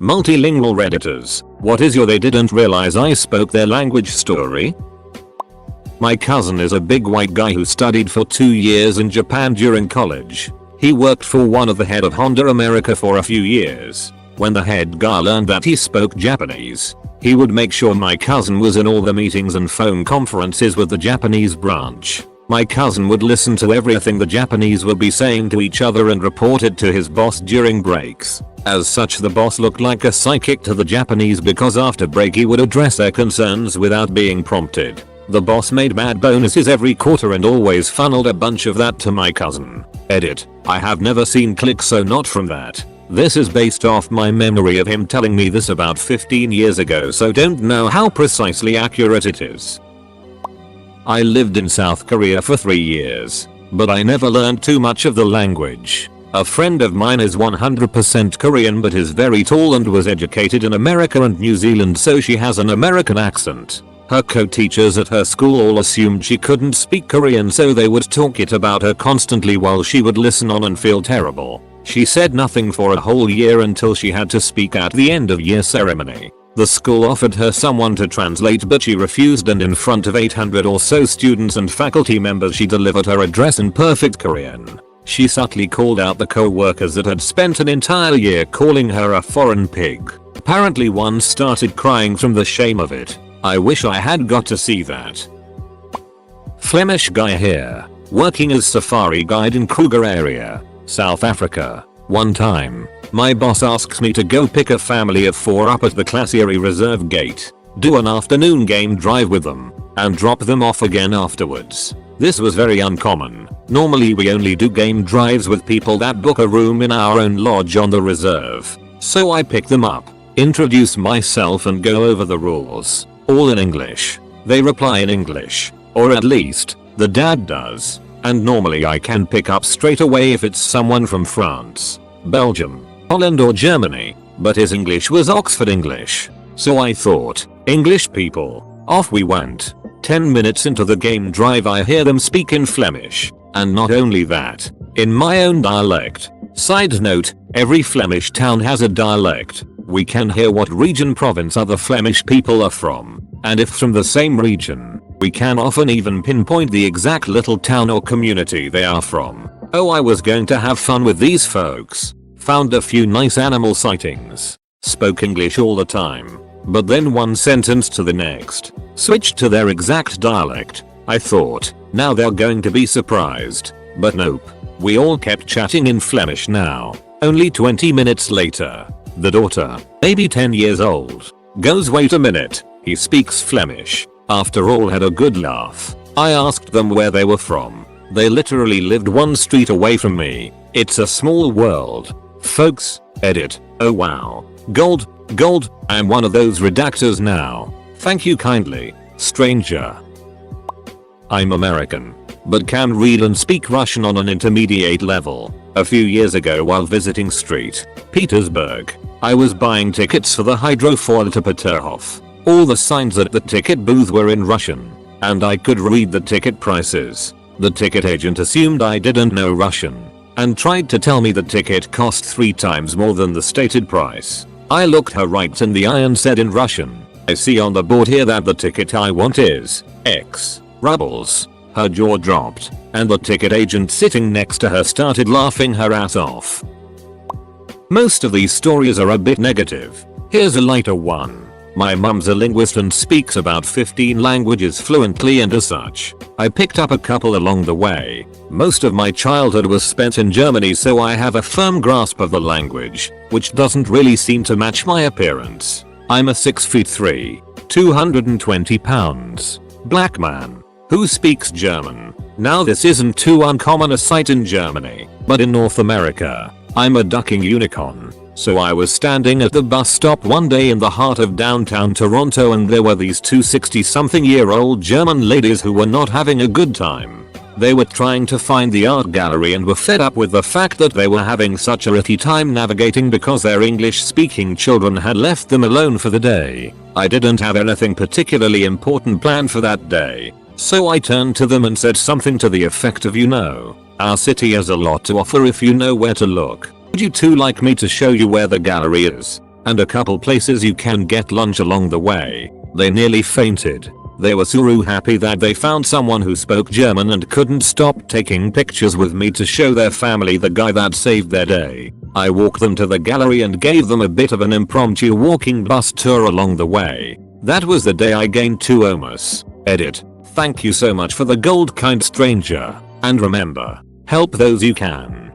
Multilingual Redditors, what is your they didn't realize I spoke their language story? My cousin is a big white guy who studied for 2 years in Japan during college. He worked for one of the head of Honda America for a few years. When the head guy learned that he spoke Japanese, he would make sure my cousin was in all the meetings and phone conferences with the Japanese branch. My cousin would listen to everything the Japanese would be saying to each other and report it to his boss during breaks. As such, the boss looked like a psychic to the Japanese because after break he would address their concerns without being prompted. The boss made mad bonuses every quarter and always funneled a bunch of that to my cousin. Edit. I have never seen click, so not from that. This is based off my memory of him telling me this about 15 years ago, so don't know how precisely accurate it is. I lived in South Korea for 3 years, but I never learned too much of the language. A friend of mine is 100% Korean but is very tall and was educated in America and New Zealand, so she has an American accent. Her co-teachers at her school all assumed she couldn't speak Korean, so they would talk it about her constantly while she would listen on and feel terrible. She said nothing for a whole year until she had to speak at the end of year ceremony. The school offered her someone to translate, but she refused, and in front of 800 or so students and faculty members she delivered her address in perfect Korean. She subtly called out the co-workers that had spent an entire year calling her a foreign pig. Apparently one started crying from the shame of it. I wish I had got to see that. Flemish guy here, working as safari guide in Kruger area, South Africa. One time, my boss asks me to go pick a family of 4 up at the Glacieri Reserve Gate, do an afternoon game drive with them, and drop them off again afterwards. This was very uncommon. Normally we only do game drives with people that book a room in our own lodge on the reserve. So I pick them up, introduce myself and go over the rules, all in English. They reply in English, or at least, the dad does. And normally I can pick up straight away if it's someone from France, Belgium, Holland or Germany, but his English was Oxford English. So I thought, English people, off we went. 10 minutes into the game drive I hear them speak in Flemish, and not only that, in my own dialect. Side note, every Flemish town has a dialect. We can hear what region province other Flemish people are from, and if from the same region, we can often even pinpoint the exact little town or community they are from. Oh, I was going to have fun with these folks. Found a few nice animal sightings. Spoke English all the time. But then one sentence to the next, switched to their exact dialect. I thought, now they're going to be surprised. But nope. We all kept chatting in Flemish now. Only 20 minutes later, the daughter, maybe 10 years old, goes, wait a minute, he speaks Flemish. After all had a good laugh. I asked them where they were from. They literally lived 1 street away from me. It's a small world, folks. Edit. Oh wow. Gold. I'm one of those redactors now. Thank you kindly, stranger. I'm American, but can read and speak Russian on an intermediate level. A few years ago while visiting St. Petersburg, I was buying tickets for the hydrofoil to Peterhof. All the signs at the ticket booth were in Russian, and I could read the ticket prices. The ticket agent assumed I didn't know Russian, and tried to tell me the ticket cost 3 times more than the stated price. I looked her right in the eye and said in Russian, I see on the board here that the ticket I want is X rubles. Her jaw dropped, and the ticket agent sitting next to her started laughing her ass off. Most of these stories are a bit negative. Here's a lighter one. My mum's a linguist and speaks about 15 languages fluently, and as such, I picked up a couple along the way. Most of my childhood was spent in Germany, so I have a firm grasp of the language, which doesn't really seem to match my appearance. I'm a 6'3", 220 pounds, black man, who speaks German. Now this isn't too uncommon a sight in Germany, but in North America, I'm a ducking unicorn. So I was standing at the bus stop one day in the heart of downtown Toronto, and there were these 2 60-something-year-old German ladies who were not having a good time. They were trying to find the art gallery and were fed up with the fact that they were having such a shitty time navigating because their English-speaking children had left them alone for the day. I didn't have anything particularly important planned for that day, so I turned to them and said something to the effect of, our city has a lot to offer if you know where to look. Would you two like me to show you where the gallery is? and a couple places you can get lunch along the way. They nearly fainted. They were so happy that they found someone who spoke German and couldn't stop taking pictures with me to show their family the guy that saved their day. I walked them to the gallery and gave them a bit of an impromptu walking bus tour along the way. That was the day I gained 2 omas. Edit. Thank you so much for the gold, kind stranger. And remember, help those you can.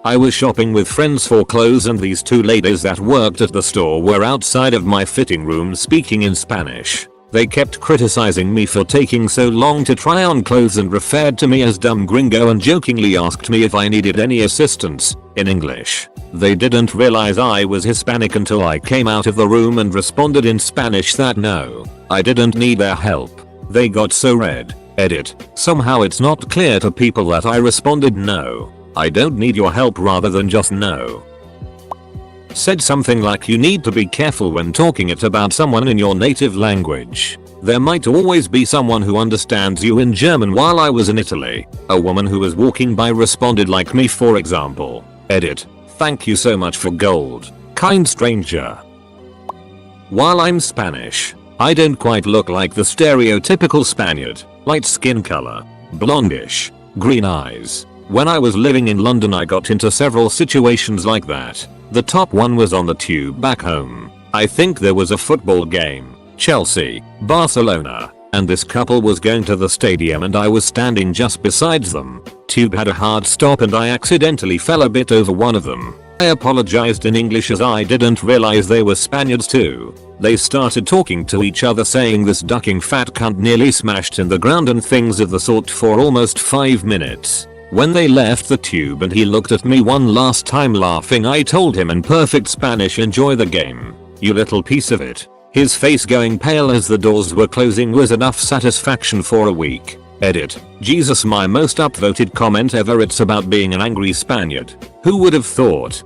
I was shopping with friends for clothes and these 2 ladies that worked at the store were outside of my fitting room speaking in Spanish. They kept criticizing me for taking so long to try on clothes and referred to me as dumb gringo and jokingly asked me if I needed any assistance in English. They didn't realize I was Hispanic until I came out of the room and responded in Spanish that no, I didn't need their help. They got so red. Edit. Somehow it's not clear to people that I responded no, I don't need your help rather than just no. Said something like you need to be careful when talking it about someone in your native language. There might always be someone who understands you in German. While I was in Italy, a woman who was walking by responded like me, for example. Edit. Thank you so much for gold, kind stranger. While I'm Spanish, I don't quite look like the stereotypical Spaniard. Light skin color, blondish, green eyes. When I was living in London I got into several situations like that. The top one was on the tube back home. I think there was a football game, Chelsea, Barcelona, and this couple was going to the stadium and I was standing just beside them. Tube had a hard stop and I accidentally fell a bit over one of them. I apologized in English as I didn't realize they were Spaniards too. They started talking to each other saying this ducking fat cunt nearly smashed in the ground and things of the sort for almost 5 minutes. When they left the tube and he looked at me one last time laughing, I told him in perfect Spanish, enjoy the game, you little piece of it. His face going pale as the doors were closing was enough satisfaction for a week. Edit. Jesus, my most upvoted comment ever. It's about being an angry Spaniard. Who would have thought?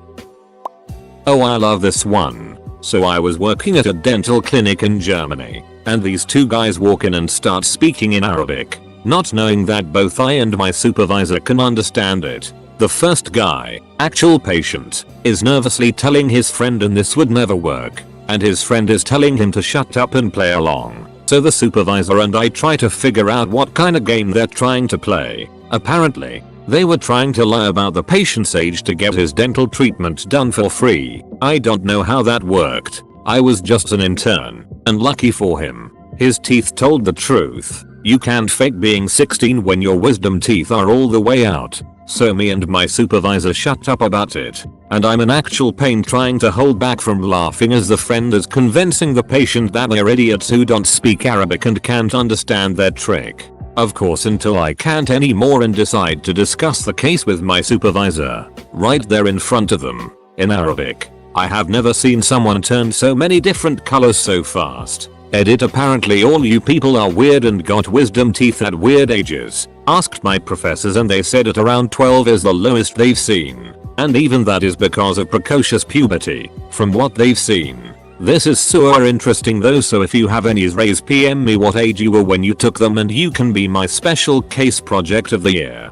Oh, I love this one. So I was working at a dental clinic in Germany, and these 2 guys walk in and start speaking in Arabic. Not knowing that both I and my supervisor can understand it. The first guy, actual patient, is nervously telling his friend and this would never work, and his friend is telling him to shut up and play along. So the supervisor and I try to figure out what kind of game they're trying to play. Apparently, they were trying to lie about the patient's age to get his dental treatment done for free. I don't know how that worked. I was just an intern, and lucky for him, his teeth told the truth. You can't fake being 16 when your wisdom teeth are all the way out. So me and my supervisor shut up about it, and I'm in actual pain trying to hold back from laughing as the friend is convincing the patient that they're idiots who don't speak Arabic and can't understand their trick. Of course, until I can't anymore and decide to discuss the case with my supervisor, right there in front of them, in Arabic. I have never seen someone turn so many different colors so fast. Edit. Apparently all you people are weird and got wisdom teeth at weird ages. Asked my professors and they said at around 12 is the lowest they've seen. And even that is because of precocious puberty, from what they've seen. This is super interesting though, so if you have any raise PM me what age you were when you took them and you can be my special case project of the year.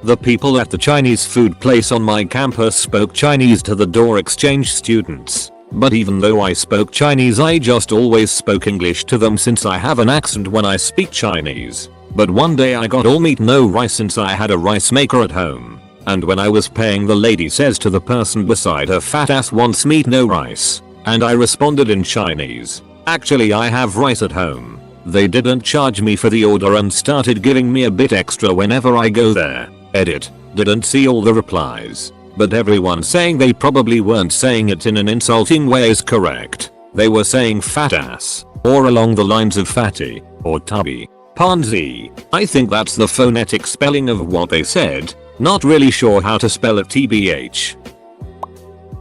The people at the Chinese food place on my campus spoke Chinese to the door exchange students. But even though I spoke Chinese, I just always spoke English to them since I have an accent when I speak Chinese. But one day I got all meat no rice since I had a rice maker at home. And when I was paying, the lady says to the person beside her, fat ass wants meat no rice. And I responded in Chinese, actually I have rice at home. They didn't charge me for the order and started giving me a bit extra whenever I go there. Edit. Didn't see all the replies. But everyone saying they probably weren't saying it in an insulting way is correct. They were saying fat ass, or along the lines of fatty, or tubby. Pansy. I think that's the phonetic spelling of what they said. Not really sure how to spell it tbh.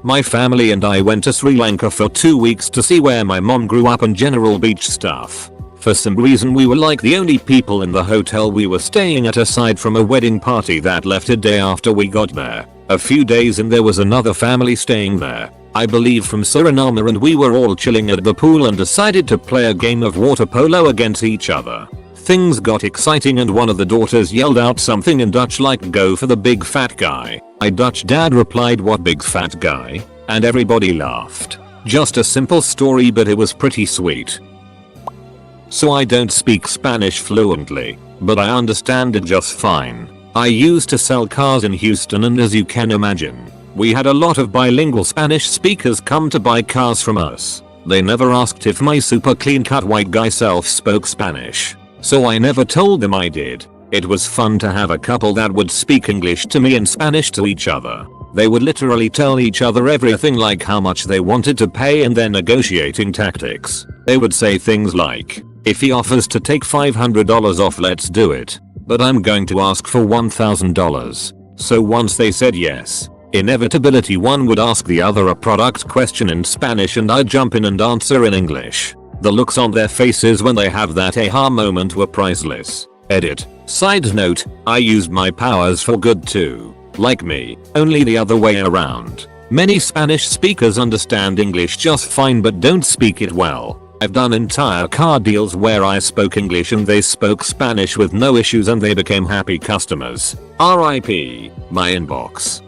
My family and I went to Sri Lanka for 2 weeks to see where my mom grew up and general beach stuff. For some reason we were like the only people in the hotel we were staying at aside from a wedding party that left a day after we got there. A few days in there was another family staying there, I believe from Suriname, and we were all chilling at the pool and decided to play a game of water polo against each other. Things got exciting and one of the daughters yelled out something in Dutch like go for the big fat guy. My Dutch dad replied what big fat guy? And everybody laughed. Just a simple story but it was pretty sweet. So I don't speak Spanish fluently, but I understand it just fine. I used to sell cars in Houston and as you can imagine, we had a lot of bilingual Spanish speakers come to buy cars from us. They never asked if my super clean cut white guy self spoke Spanish. So I never told them I did. It was fun to have a couple that would speak English to me and Spanish to each other. They would literally tell each other everything like how much they wanted to pay and their negotiating tactics. They would say things like, if he offers to take $500 off let's do it. But I'm going to ask for $1,000. So once they said yes, inevitability one would ask the other a product question in Spanish and I'd jump in and answer in English. The looks on their faces when they have that aha moment were priceless. Edit. Side note, I used my powers for good too. Like me, only the other way around. Many Spanish speakers understand English just fine but don't speak it well. I've done entire car deals where I spoke English and they spoke Spanish with no issues and they became happy customers. RIP, my inbox.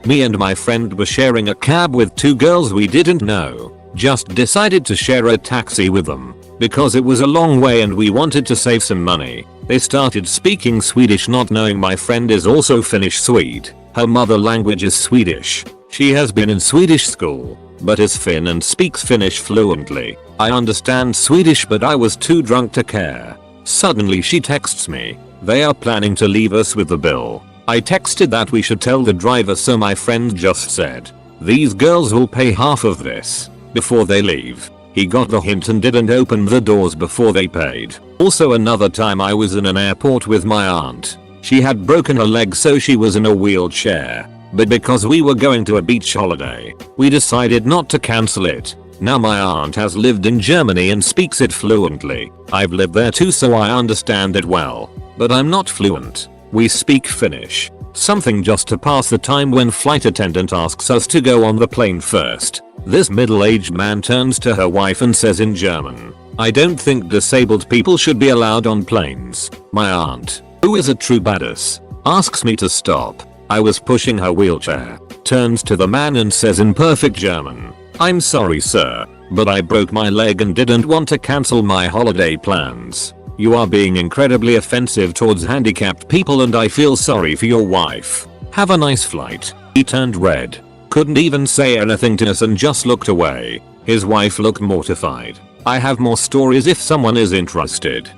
Me and my friend were sharing a cab with two girls we didn't know. Just decided to share a taxi with them. Because it was a long way and we wanted to save some money. They started speaking Swedish not knowing my friend is also Finnish Swede. Her mother language is Swedish. She has been in Swedish school, but is Finn and speaks Finnish fluently. I understand Swedish but I was too drunk to care. Suddenly she texts me. They are planning to leave us with the bill. I texted that we should tell the driver so my friend just said, these girls will pay half of this before they leave. He got the hint and didn't open the doors before they paid. Also another time I was in an airport with my aunt. She had broken her leg so she was in a wheelchair. But because we were going to a beach holiday, we decided not to cancel it. Now my aunt has lived in Germany and speaks it fluently. I've lived there too so I understand it well. But I'm not fluent. We speak Finnish. Something just to pass the time when flight attendant asks us to go on the plane first. This middle-aged man turns to her wife and says in German, I don't think disabled people should be allowed on planes. My aunt, who is a true badass, asks me to stop. I was pushing her wheelchair, turns to the man and says in perfect German, I'm sorry sir, but I broke my leg and didn't want to cancel my holiday plans. You are being incredibly offensive towards handicapped people and I feel sorry for your wife. Have a nice flight. He turned red. Couldn't even say anything to us and just looked away. His wife looked mortified. I have more stories if someone is interested.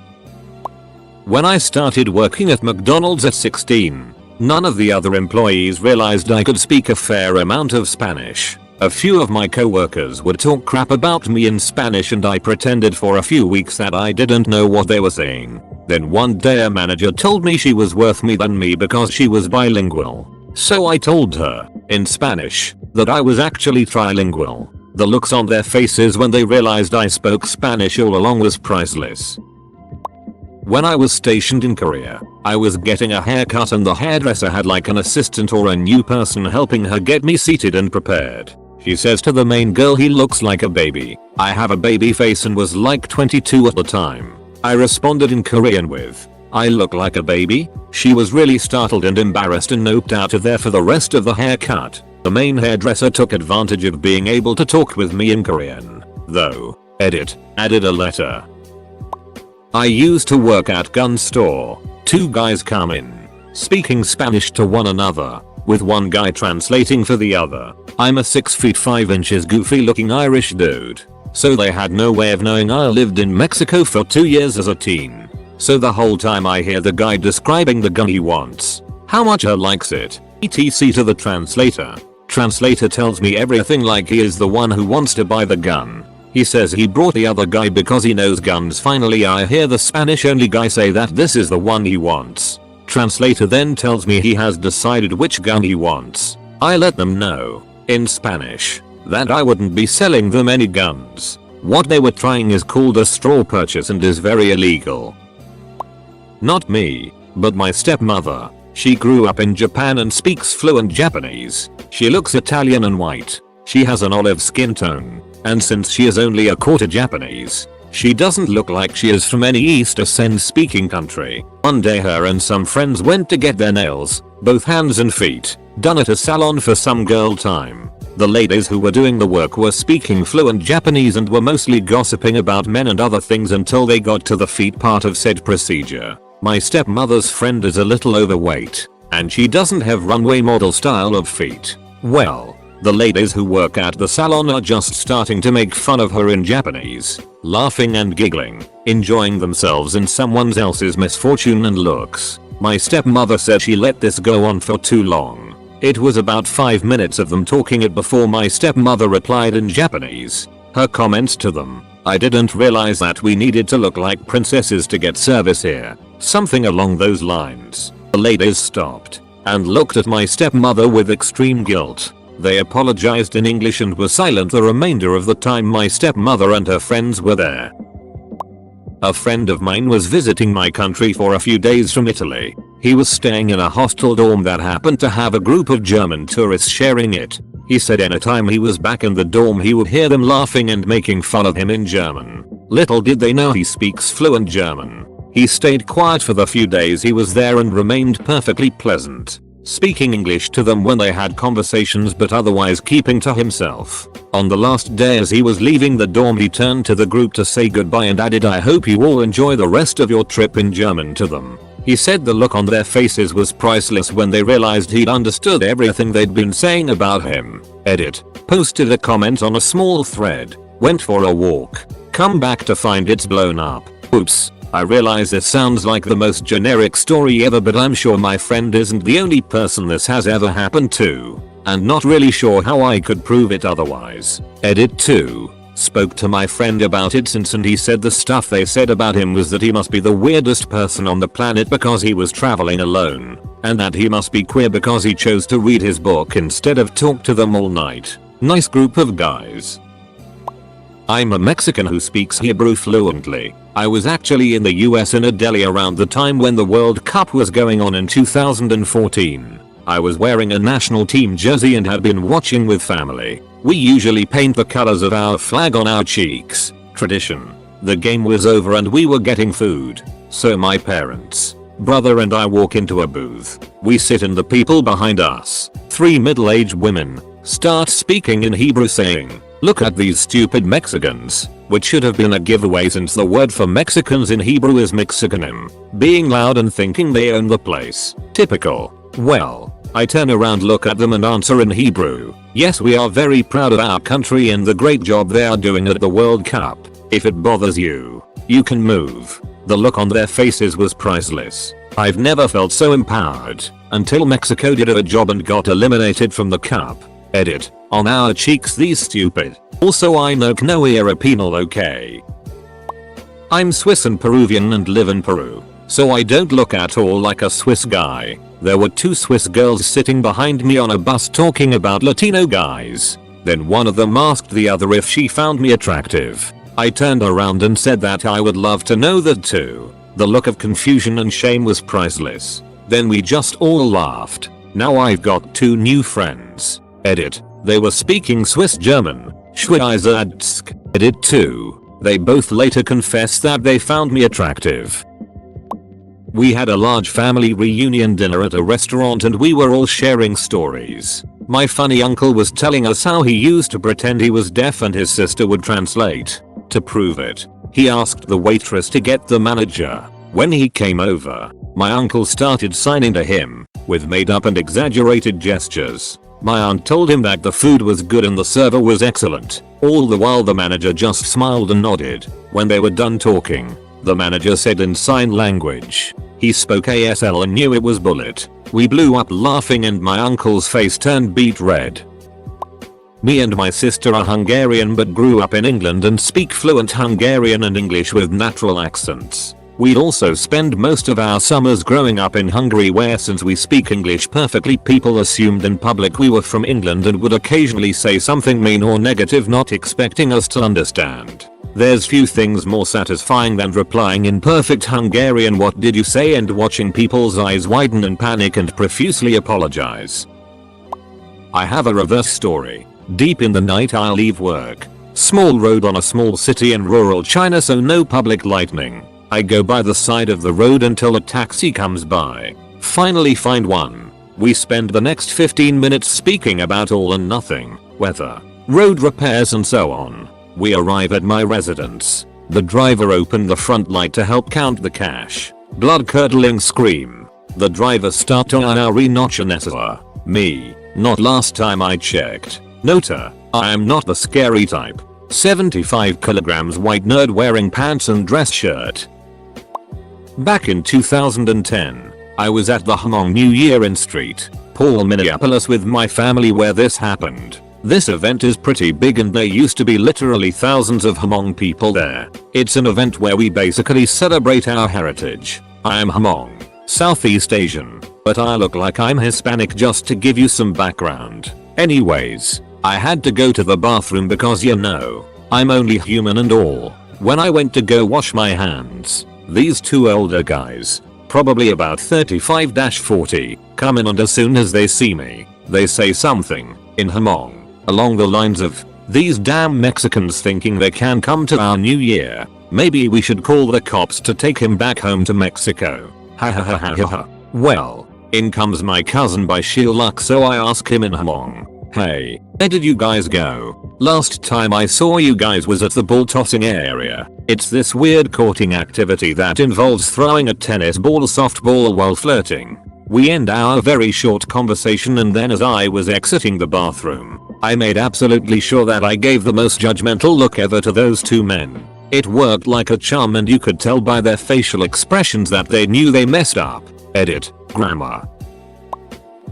When I started working at McDonald's at 16, none of the other employees realized I could speak a fair amount of Spanish. A few of my coworkers would talk crap about me in Spanish and I pretended for a few weeks that I didn't know what they were saying. Then one day a manager told me she was worth more than me because she was bilingual. So I told her, in Spanish, that I was actually trilingual. The looks on their faces when they realized I spoke Spanish all along was priceless. When I was stationed in Korea, I was getting a haircut and the hairdresser had like an assistant or a new person helping her get me seated and prepared. She says to the main girl he looks like a baby. I have a baby face and was like 22 at the time. I responded in Korean with, I look like a baby? She was really startled and embarrassed and noped out of there for the rest of the haircut. The main hairdresser took advantage of being able to talk with me in Korean, though. Edit, added a letter. I used to work at gun store. Two guys come in, speaking Spanish to one another, with one guy translating for the other. I'm a 6 feet 5 inches goofy looking Irish dude. So they had no way of knowing I lived in Mexico for 2 years as a teen. So the whole time I hear the guy describing the gun he wants, how much he likes it, etc to the translator. Translator tells me everything like he is the one who wants to buy the gun. He says he brought the other guy because he knows guns. Finally I hear the Spanish only guy say that this is the one he wants. Translator then tells me he has decided which gun he wants. I let them know, in Spanish, that I wouldn't be selling them any guns. What they were trying is called a straw purchase and is very illegal. Not me, but my stepmother. She grew up in Japan and speaks fluent Japanese. She looks Italian and white. She has an olive skin tone, and since she is only a quarter Japanese, She doesn't look like she is from any East Ascend speaking country. One day her and some friends went to get their nails, both hands and feet, done at a salon for some girl time. The ladies who were doing the work were speaking fluent Japanese and were mostly gossiping about men and other things until they got to the feet part of said procedure. My stepmother's friend is a little overweight, and she doesn't have runway model style of feet. Well, the ladies who work at the salon are just starting to make fun of her in Japanese, laughing and giggling, enjoying themselves in someone else's misfortune and looks. My stepmother said she let this go on for too long. It was about 5 minutes of them talking it before my stepmother replied in Japanese. Her comments to them: "I didn't realize that we needed to look like princesses to get service here." Something along those lines. The ladies stopped and looked at my stepmother with extreme guilt. They apologized in English and were silent the remainder of the time my stepmother and her friends were there. A friend of mine was visiting my country for a few days from Italy. He was staying in a hostel dorm that happened to have a group of German tourists sharing it. He said anytime he was back in the dorm he would hear them laughing and making fun of him in German. Little did they know he speaks fluent German. He stayed quiet for the few days he was there and remained perfectly pleasant, speaking English to them when they had conversations but otherwise keeping to himself. On the last day as he was leaving the dorm he turned to the group to say goodbye and added, "I hope you all enjoy the rest of your trip," in German to them. He said the look on their faces was priceless when they realized he'd understood everything they'd been saying about him. Edit. Posted a comment on a small thread. Went for a walk. Come back to find it's blown up. Oops. I realize this sounds like the most generic story ever, but I'm sure my friend isn't the only person this has ever happened to, and not really sure how I could prove it otherwise. Edit 2. Spoke to my friend about it since and he said the stuff they said about him was that he must be the weirdest person on the planet because he was traveling alone, and that he must be queer because he chose to read his book instead of talk to them all night. Nice group of guys. I'm a Mexican who speaks Hebrew fluently. I was actually in the US in a deli around the time when the World Cup was going on in 2014. I was wearing a national team jersey and had been watching with family. We usually paint the colors of our flag on our cheeks. Tradition. The game was over and we were getting food. So my parents, brother and I walk into a booth. We sit and the people behind us, 3 middle-aged women, start speaking in Hebrew saying, "Look at these stupid Mexicans," which should have been a giveaway since the word for Mexicans in Hebrew is Mexicanim. Being loud and thinking they own the place. Typical. Well, I turn around, look at them and answer in Hebrew, "Yes, we are very proud of our country and the great job they are doing at the World Cup. If it bothers you, you can move." The look on their faces was priceless. I've never felt so empowered until Mexico did a job and got eliminated from the cup. Edit. On our cheeks these stupid. Also I know no era penal, okay. I'm Swiss and Peruvian and live in Peru, so I don't look at all like a Swiss guy. There were 2 Swiss girls sitting behind me on a bus talking about Latino guys. Then one of them asked the other if she found me attractive. I turned around and said that I would love to know that too. The look of confusion and shame was priceless. Then we just all laughed. Now I've got 2 new friends. Edit. They were speaking Swiss German. Schweizerdeutsch. Edit 2. They both later confessed that they found me attractive. We had a large family reunion dinner at a restaurant and we were all sharing stories. My funny uncle was telling us how he used to pretend he was deaf and his sister would translate. To prove it, he asked the waitress to get the manager. When he came over, my uncle started signing to him with made up and exaggerated gestures. My aunt told him that the food was good and the server was excellent. All the while the manager just smiled and nodded. When they were done talking, the manager said in sign language. He spoke ASL and knew it was bullet. We blew up laughing and my uncle's face turned beet red. Me and my sister are Hungarian but grew up in England and speak fluent Hungarian and English with natural accents. We'd also spend most of our summers growing up in Hungary where since we speak English perfectly people assumed in public we were from England and would occasionally say something mean or negative not expecting us to understand. There's few things more satisfying than replying in perfect Hungarian "What did you say?" and watching people's eyes widen and panic and profusely apologize. I have a reverse story. Deep in the night I'll leave work, Small road on a small city in rural China, so no public lighting. I go by the side of the road until a taxi comes by. Finally find one. We spend the next 15 minutes speaking about all and nothing, weather, road repairs and so on. We arrive at my residence. The driver opened the front light to help count the cash. Blood-curdling scream. The driver started on me. Not last time I checked. Nota, I am not the scary type. 75 kilograms white nerd wearing pants and dress shirt. Back in 2010, I was at the Hmong New Year in St. Paul, Minneapolis with my family where this happened. This event is pretty big and there used to be literally thousands of Hmong people there. It's an event where we basically celebrate our heritage. I am Hmong, Southeast Asian, but I look like I'm Hispanic just to give you some background. Anyways, I had to go to the bathroom because you know, I'm only human and all. When I went to go wash my hands, these two older guys, probably about 35-40, come in and as soon as they see me, they say something, in Hmong, along the lines of, "These damn Mexicans thinking they can come to our New Year. Maybe we should call the cops to take him back home to Mexico." Ha ha ha ha ha. Well, in comes my cousin by sheer luck, so I ask him in Hmong, "Hey, where did you guys go? Last time I saw you guys was at the ball tossing area. It's this weird courting activity that involves throwing a tennis ball or softball while flirting." We end our very short conversation and then as I was exiting the bathroom, I made absolutely sure that I gave the most judgmental look ever to those two men. It worked like a charm and you could tell by their facial expressions that they knew they messed up. Edit. Grammar.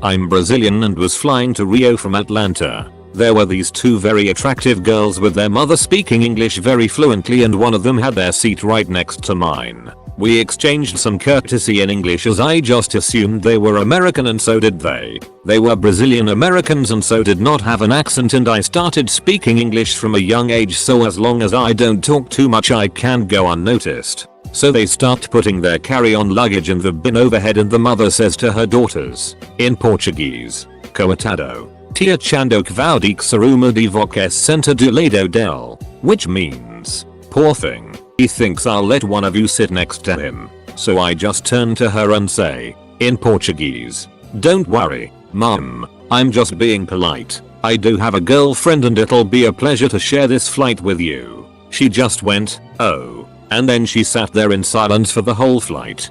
I'm Brazilian and was flying to Rio from Atlanta. There were these two very attractive girls with their mother speaking English very fluently and one of them had their seat right next to mine. We exchanged some courtesy in English as I just assumed they were American and so did they. They were Brazilian Americans and so did not have an accent and I started speaking English from a young age, so as long as I don't talk too much I can go unnoticed. So they start putting their carry-on luggage in the bin overhead and the mother says to her daughters, in Portuguese, "Coitado, tia chando que saruma de vocês senta do lado dele," which means, "Poor thing, he thinks I'll let one of you sit next to him." So I just turn to her and say, in Portuguese, "Don't worry, mum, I'm just being polite. I do have a girlfriend and it'll be a pleasure to share this flight with you." She just went, "Oh," and then she sat there in silence for the whole flight.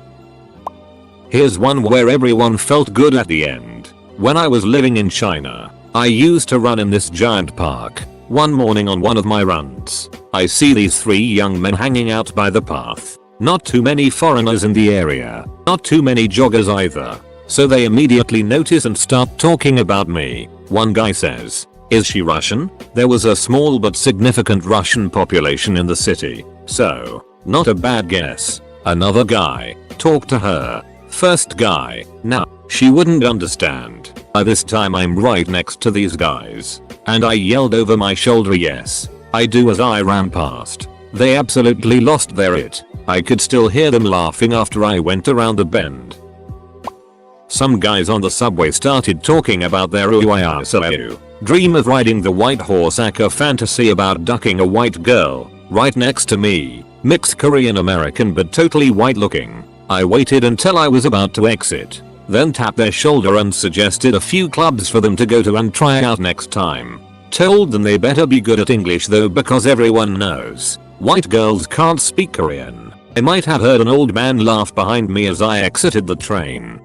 Here's one where everyone felt good at the end. When I was living in China, I used to run in this giant park. One morning on one of my runs, I see these three young men hanging out by the path. Not too many foreigners in the area, not too many joggers either. So they immediately notice and start talking about me. One guy says, "Is she Russian?" There was a small but significant Russian population in the city, so not a bad guess. Another guy, "Talk to her." First guy, "Nah, she wouldn't understand." By this time I'm right next to these guys, and I yelled over my shoulder, "Yes, I do," as I ran past. They absolutely lost their it. I could still hear them laughing after I went around the bend. Some guys on the subway started talking about their dream of riding the white horse, a fantasy about ducking a white girl. Right next to me, mixed Korean American but totally white looking. I waited until I was about to exit, then tapped their shoulder and suggested a few clubs for them to go to and try out next time. Told them they better be good at English though, because everyone knows white girls can't speak Korean. I might have heard an old man laugh behind me as I exited the train.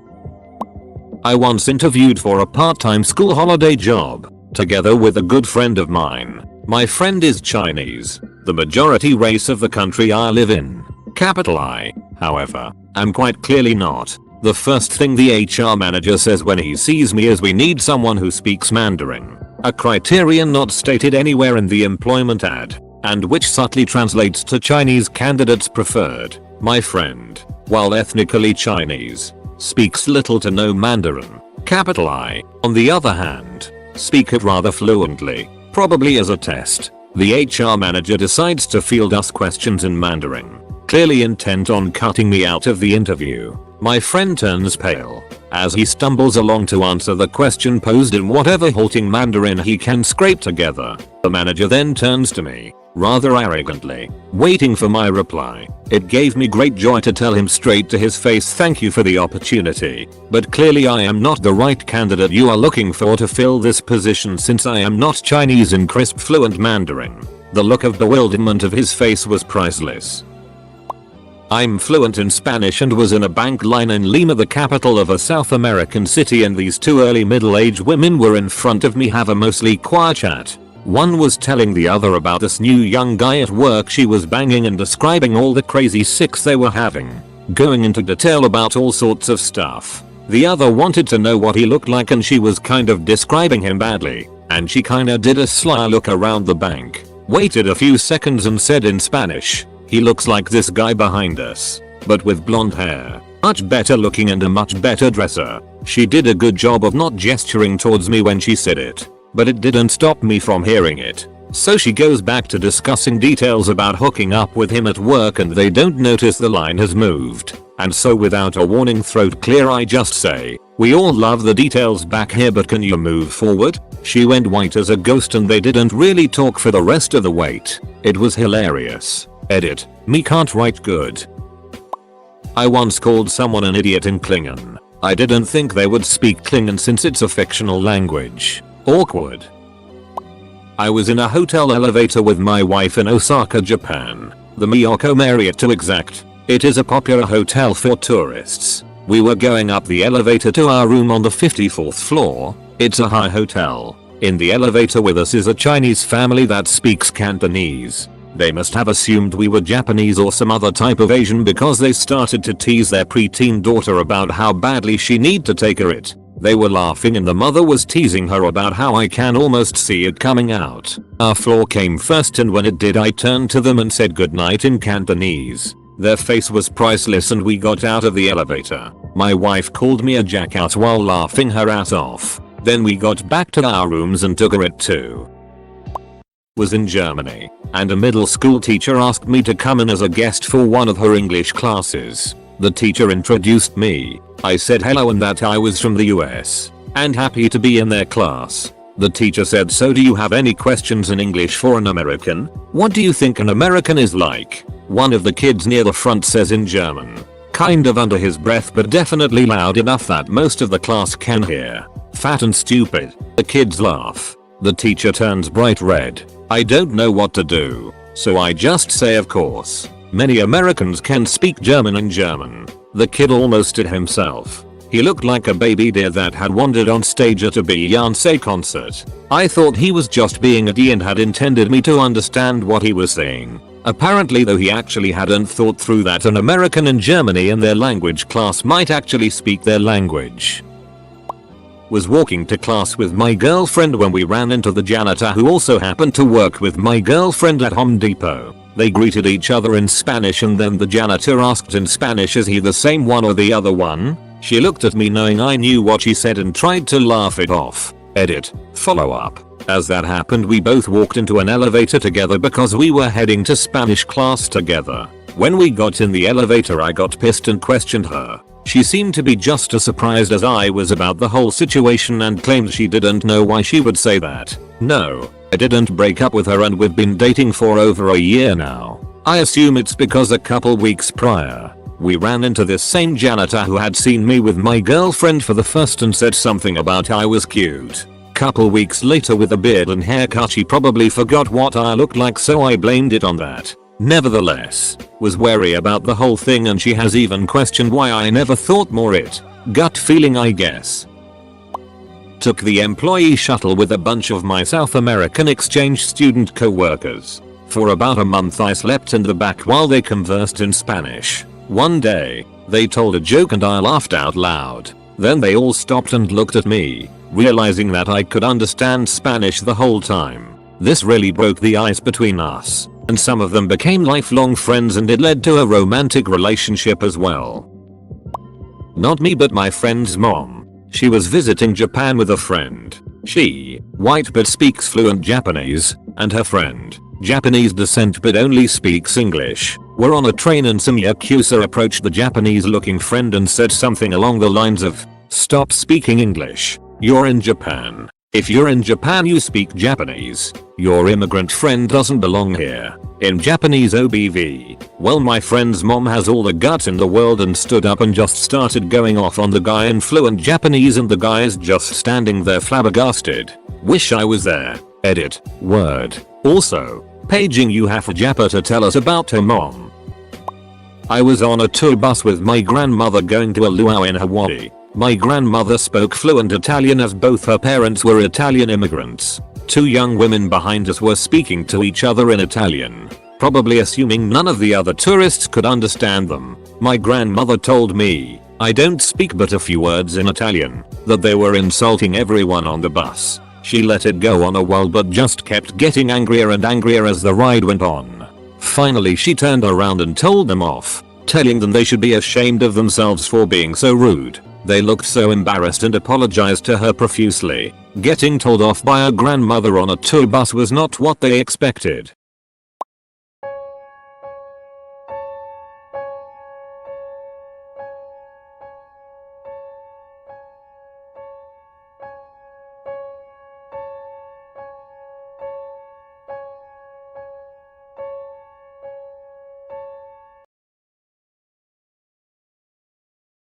I once interviewed for a part-time school holiday job, together with a good friend of mine. My friend is Chinese, the majority race of the country I live in. Capital I, however, am quite clearly not. The first thing the HR manager says when he sees me is, "We need someone who speaks Mandarin," a criterion not stated anywhere in the employment ad, and which subtly translates to Chinese candidates preferred. My friend, while ethnically Chinese, speaks little to no Mandarin. Capital I, on the other hand, speak it rather fluently. Probably as a test, the HR manager decides to field us questions in Mandarin. clearly intent on cutting me out of the interview. My friend turns pale as he stumbles along to answer the question posed in whatever halting Mandarin he can scrape together. The manager then turns to me, rather arrogantly, waiting for my reply. It gave me great joy to tell him straight to his face, thank you for the opportunity, but clearly I am not the right candidate you are looking for to fill this position since I am not Chinese in crisp fluent Mandarin. The look of bewilderment of his face was priceless. I'm fluent in Spanish and was in a bank line in Lima, the capital of a South American city, and these two early middle-aged women were in front of me have a mostly quiet chat. One was telling the other about this new young guy at work she was banging and describing all the crazy sex they were having, going into detail about all sorts of stuff. The other wanted to know what he looked like and she was kind of describing him badly, and she kinda did a sly look around the bank, waited a few seconds and said in Spanish, he looks like this guy behind us, but with blonde hair, much better looking and a much better dresser. She did a good job of not gesturing towards me when she said it, but it didn't stop me from hearing it. So she goes back to discussing details about hooking up with him at work and they don't notice the line has moved. And so without a warning throat clear I just say, we all love the details back here but can you move forward? She went white as a ghost and they didn't really talk for the rest of the wait. It was hilarious. Edit. Me can't write good. I once called someone an idiot in Klingon. I didn't think they would speak Klingon since it's a fictional language. Awkward. I was in a hotel elevator with my wife in Osaka, Japan. The Miyako Marriott to exact. It is a popular hotel for tourists. We were going up the elevator to our room on the 54th floor. It's a high hotel. In the elevator with us is a Chinese family that speaks Cantonese. They must have assumed we were Japanese or some other type of Asian because they started to tease their preteen daughter about how badly she need to take her it. They were laughing and the mother was teasing her about how I can almost see it coming out. Our floor came first and when it did I turned to them and said goodnight in Cantonese. Their face was priceless and we got out of the elevator. My wife called me a jackass while laughing her ass off. Then we got back to our rooms and took her it too. Was in Germany, and a middle school teacher asked me to come in as a guest for one of her English classes. The teacher introduced me. I said hello and that I was from the US, and happy to be in their class. The teacher said, so do you have any questions in English for an American? What do you think an American is like? One of the kids near the front says in German, kind of under his breath but definitely loud enough that most of the class can hear, fat and stupid. The kids laugh. The teacher turns bright red. I don't know what to do, so I just say of course. Many Americans can speak German in German. The kid almost did himself. He looked like a baby deer that had wandered on stage at a Beyonce concert. I thought he was just being a D and had intended me to understand what he was saying. Apparently though he actually hadn't thought through that an American in Germany in their language class might actually speak their language. Was walking to class with my girlfriend when we ran into the janitor who also happened to work with my girlfriend at Home Depot. They greeted each other in Spanish and then the janitor asked in Spanish, is he the same one or the other one? She looked at me knowing I knew what she said and tried to laugh it off. Edit. Follow up. As that happened we both walked into an elevator together because we were heading to Spanish class together. When we got in the elevator I got pissed and questioned her. She seemed to be just as surprised as I was about the whole situation and claimed she didn't know why she would say that. No, I didn't break up with her and we've been dating for over a year now. I assume it's because a couple weeks prior, we ran into this same janitor who had seen me with my girlfriend for the first and said something about I was cute. Couple weeks later with a beard and haircut she probably forgot what I looked like so I blamed it on that. Nevertheless, was wary about the whole thing and she has even questioned why I never thought more it. Gut feeling I guess. Took the employee shuttle with a bunch of my South American exchange student co-workers. For about a month I slept in the back while they conversed in Spanish. One day, they told a joke and I laughed out loud. Then they all stopped and looked at me, realizing that I could understand Spanish the whole time. This really broke the ice between us, and some of them became lifelong friends and it led to a romantic relationship as well. Not me but my friend's mom. She was visiting Japan with a friend. She, white but speaks fluent Japanese, and her friend, Japanese descent but only speaks English. We're on a train and some Yakuza approached the Japanese looking friend and said something along the lines of, "Stop speaking English. You're in Japan. If you're in Japan you speak Japanese. Your immigrant friend doesn't belong here." In Japanese OBV. Well, my friend's mom has all the guts in the world and stood up and just started going off on the guy in fluent Japanese and the guy is just standing there flabbergasted. Wish I was there. Edit. Word. Also, paging you half a Jappa to tell us about her mom. I was on a tour bus with my grandmother going to a luau in Hawaii. My grandmother spoke fluent Italian as both her parents were Italian immigrants. Two young women behind us were speaking to each other in Italian, probably assuming none of the other tourists could understand them. My grandmother told me, I don't speak but a few words in Italian, that they were insulting everyone on the bus. She let it go on a while but just kept getting angrier and angrier as the ride went on. Finally she turned around and told them off, telling them they should be ashamed of themselves for being so rude. They looked so embarrassed and apologized to her profusely. Getting told off by a grandmother on a tour bus was not what they expected.